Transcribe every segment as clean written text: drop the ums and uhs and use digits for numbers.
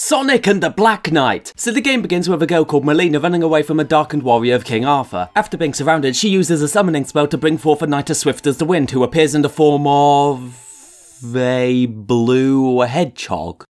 Sonic and the Black Knight! So the game begins with a girl called Melina running away from a darkened warrior of King Arthur. After being surrounded, she uses a summoning spell to bring forth a knight as swift as the wind, who appears in the form of a blue hedgehog.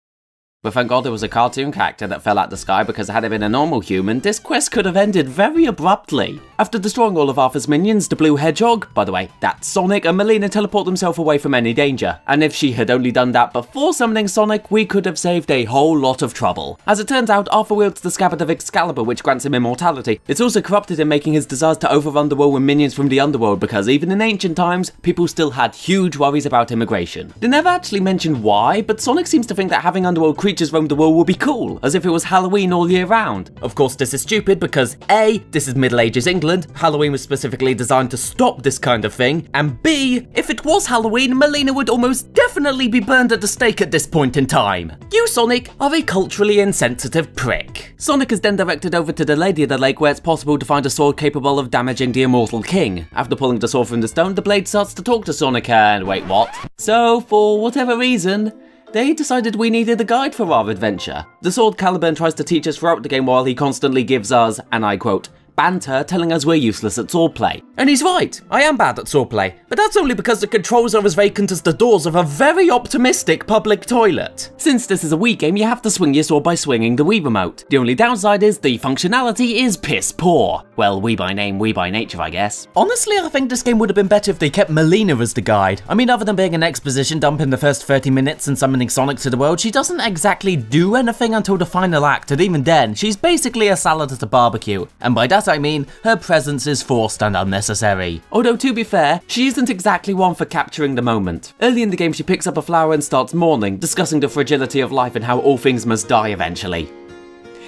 But thank God there was a cartoon character that fell out the sky, because had it been a normal human, this quest could have ended very abruptly. After destroying all of Arthur's minions, the blue hedgehog, by the way, that's Sonic, and Melina teleport themselves away from any danger. And if she had only done that before summoning Sonic, we could have saved a whole lot of trouble. As it turns out, Arthur wields the scabbard of Excalibur, which grants him immortality. It's also corrupted him, making his desires to overrun the world with minions from the underworld, because even in ancient times, people still had huge worries about immigration. They never actually mention why, but Sonic seems to think that having underworld creatures roam the world would be cool, as if it was Halloween all year round. Of course, this is stupid because A, this is Middle Ages England, Halloween was specifically designed to stop this kind of thing, and B, if it was Halloween, Melina would almost definitely be burned at the stake at this point in time. You, Sonic, are a culturally insensitive prick. Sonic is then directed over to the Lady of the Lake, where it's possible to find a sword capable of damaging the immortal king. After pulling the sword from the stone, the blade starts to talk to Sonic and wait, what? So, for whatever reason, they decided we needed a guide for our adventure. The sword Caliburn tries to teach us throughout the game, while he constantly gives us, and I quote, banter, telling us we're useless at swordplay. And he's right, I am bad at swordplay, but that's only because the controls are as vacant as the doors of a very optimistic public toilet. Since this is a Wii game, you have to swing your sword by swinging the Wii remote. The only downside is the functionality is piss poor. Well, Wii by name, Wii by nature, I guess. Honestly, I think this game would have been better if they kept Melina as the guide. I mean, other than being an exposition dump in the first 30 minutes and summoning Sonic to the world, she doesn't exactly do anything until the final act, and even then, she's basically a salad at a barbecue. And by that I mean, her presence is forced and unnecessary. Although, to be fair, she isn't exactly one for capturing the moment. Early in the game, she picks up a flower and starts mourning, discussing the fragility of life and how all things must die eventually,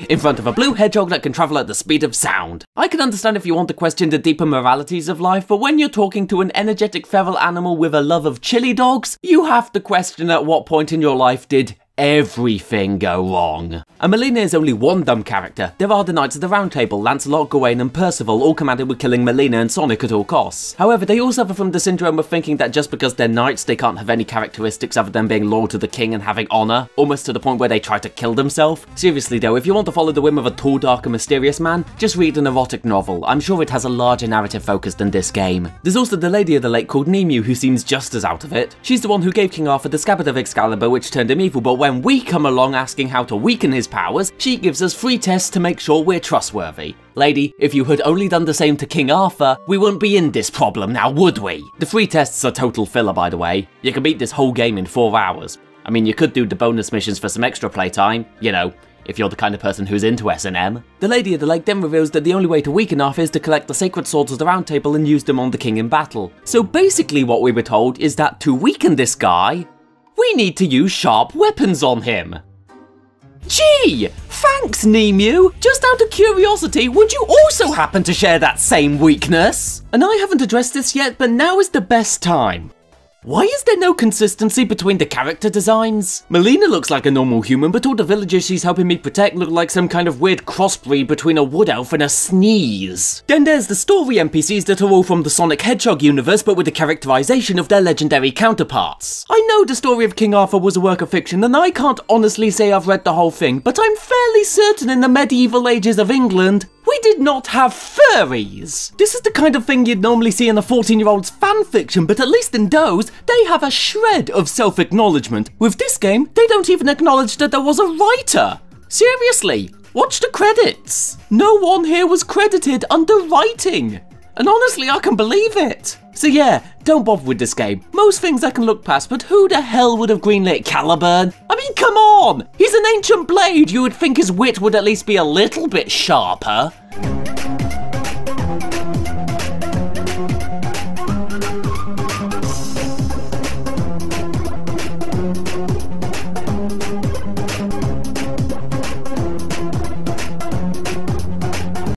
in front of a blue hedgehog that can travel at the speed of sound. I can understand if you want to question the deeper moralities of life, but when you're talking to an energetic feral animal with a love of chili dogs, you have to question at what point in your life did everything go wrong. And Melina is only one dumb character. There are the Knights of the Round Table, Lancelot, Gawain and Percival, all commanded with killing Melina and Sonic at all costs. However, they all suffer from the syndrome of thinking that just because they're knights, they can't have any characteristics other than being loyal to the king and having honour, almost to the point where they try to kill themselves. Seriously though, if you want to follow the whim of a tall, dark and mysterious man, just read an erotic novel. I'm sure it has a larger narrative focus than this game. There's also the Lady of the Lake called Nemu, who seems just as out of it. She's the one who gave King Arthur the scabbard of Excalibur, which turned him evil, but when we come along asking how to weaken his powers, she gives us free tests to make sure we're trustworthy. Lady, if you had only done the same to King Arthur, we wouldn't be in this problem now, would we? The free tests are total filler, by the way. You can beat this whole game in 4 hours. I mean, you could do the bonus missions for some extra playtime, you know, if you're the kind of person who's into S&M. The Lady of the Lake then reveals that the only way to weaken Arthur is to collect the sacred swords of the Round Table and use them on the king in battle. So basically what we were told is that to weaken this guy, we need to use sharp weapons on him. Gee! Thanks, Nemu! Just out of curiosity, would you also happen to share that same weakness? And I haven't addressed this yet, but now is the best time. Why is there no consistency between the character designs? Melina looks like a normal human, but all the villagers she's helping me protect look like some kind of weird crossbreed between a wood elf and a sneeze. Then there's the story NPCs that are all from the Sonic Hedgehog universe, but with the characterization of their legendary counterparts. I know the story of King Arthur was a work of fiction, and I can't honestly say I've read the whole thing, but I'm fairly certain in the medieval ages of England, we did not have furries. This is the kind of thing you'd normally see in a 14-year-old's fanfiction, but at least in those, they have a shred of self-acknowledgement. With this game, they don't even acknowledge that there was a writer. Seriously, watch the credits. No one here was credited under writing. And honestly, I can believe it. So yeah, don't bother with this game. Most things I can look past, but who the hell would have greenlit Caliburn? I mean, come on! He's an ancient blade. You would think his wit would at least be a little bit sharper.